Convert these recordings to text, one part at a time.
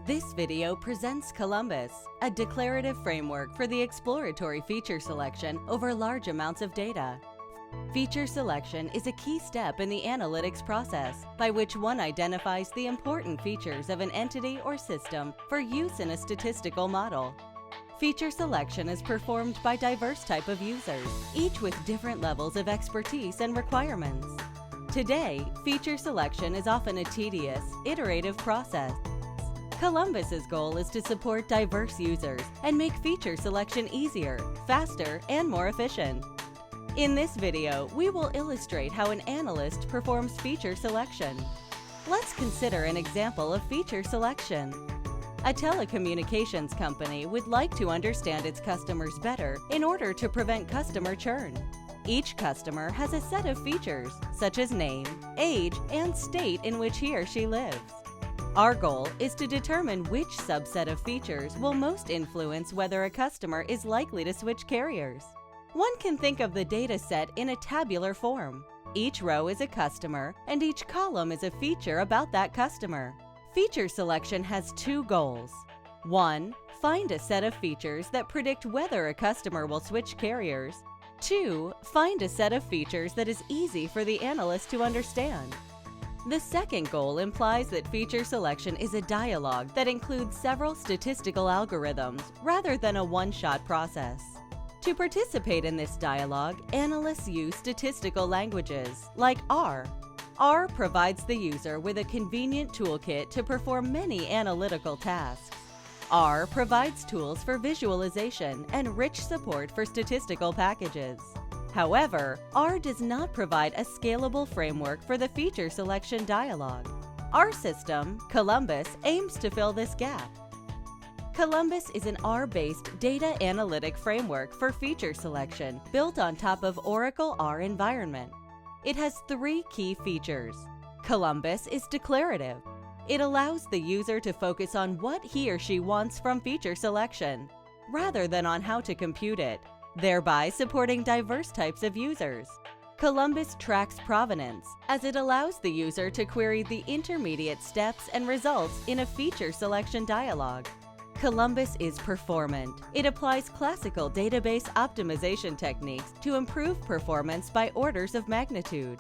This video presents Columbus, a declarative framework for the exploratory feature selection over large amounts of data. Feature selection is a key step in the analytics process by which one identifies the important features of an entity or system for use in a statistical model. Feature selection is performed by diverse types of users, each with different levels of expertise and requirements. Today, feature selection is often a tedious, iterative process. Columbus's goal is to support diverse users and make feature selection easier, faster, and more efficient. In this video, we will illustrate how an analyst performs feature selection. Let's consider an example of feature selection. A telecommunications company would like to understand its customers better in order to prevent customer churn. Each customer has a set of features, such as name, age, and state in which he or she lives. Our goal is to determine which subset of features will most influence whether a customer is likely to switch carriers. One can think of the data set in a tabular form. Each row is a customer, and each column is a feature about that customer. Feature selection has two goals. 1. Find a set of features that predict whether a customer will switch carriers. 2. Find a set of features that is easy for the analyst to understand. The second goal implies that feature selection is a dialogue that includes several statistical algorithms rather than a one-shot process. To participate in this dialogue, analysts use statistical languages like R. R provides the user with a convenient toolkit to perform many analytical tasks. R provides tools for visualization and rich support for statistical packages. However, R does not provide a scalable framework for the feature selection dialogue. Our system, Columbus, aims to fill this gap. Columbus is an R-based data analytic framework for feature selection built on top of Oracle R environment. It has three key features. Columbus is declarative. It allows the user to focus on what he or she wants from feature selection, rather than on how to compute it, thereby supporting diverse types of users. Columbus tracks provenance, as it allows the user to query the intermediate steps and results in a feature selection dialogue. Columbus is performant. It applies classical database optimization techniques to improve performance by orders of magnitude.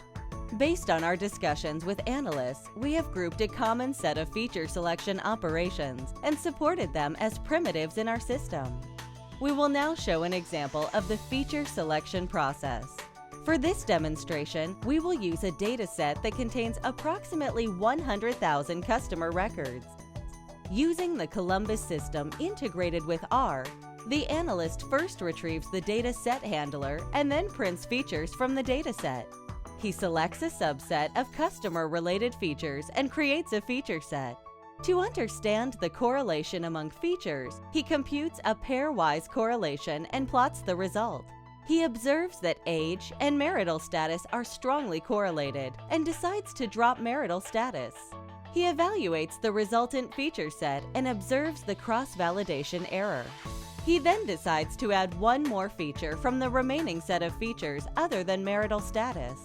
Based on our discussions with analysts, we have grouped a common set of feature selection operations and supported them as primitives in our system. We will now show an example of the feature selection process. For this demonstration, we will use a data set that contains approximately 100,000 customer records. Using the Columbus system integrated with R, the analyst first retrieves the data set handler and then prints features from the data set. He selects a subset of customer-related features and creates a feature set. To understand the correlation among features, he computes a pairwise correlation and plots the result. He observes that age and marital status are strongly correlated and decides to drop marital status. He evaluates the resultant feature set and observes the cross-validation error. He then decides to add one more feature from the remaining set of features other than marital status.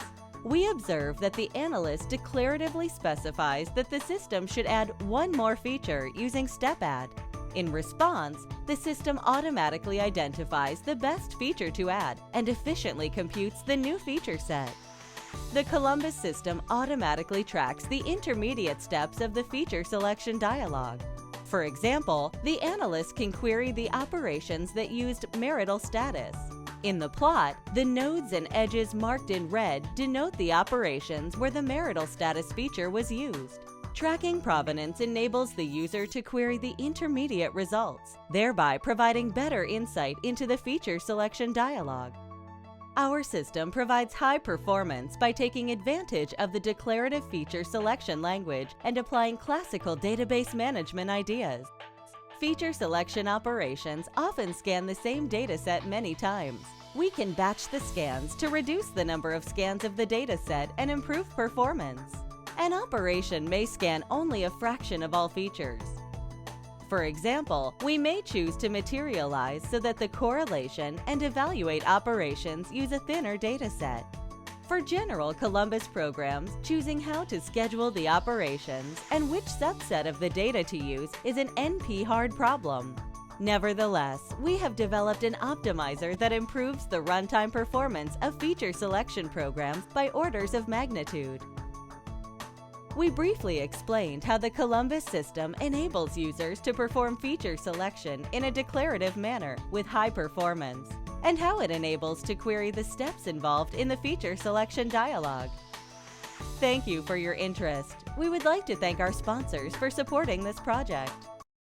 We observe that the analyst declaratively specifies that the system should add one more feature using step add. In response, the system automatically identifies the best feature to add and efficiently computes the new feature set. The Columbus system automatically tracks the intermediate steps of the feature selection dialogue. For example, the analyst can query the operations that used marital status. In the plot, the nodes and edges marked in red denote the operations where the marital status feature was used. Tracking provenance enables the user to query the intermediate results, thereby providing better insight into the feature selection dialogue. Our system provides high performance by taking advantage of the declarative feature selection language and applying classical database management ideas. Feature selection operations often scan the same dataset many times. We can batch the scans to reduce the number of scans of the dataset and improve performance. An operation may scan only a fraction of all features. For example, we may choose to materialize so that the correlation and evaluate operations use a thinner dataset. For general Columbus programs, choosing how to schedule the operations and which subset of the data to use is an NP-hard problem. Nevertheless, we have developed an optimizer that improves the runtime performance of feature selection programs by orders of magnitude. We briefly explained how the Columbus system enables users to perform feature selection in a declarative manner with high performance, and how it enables to query the steps involved in the feature selection dialog. Thank you for your interest. We would like to thank our sponsors for supporting this project.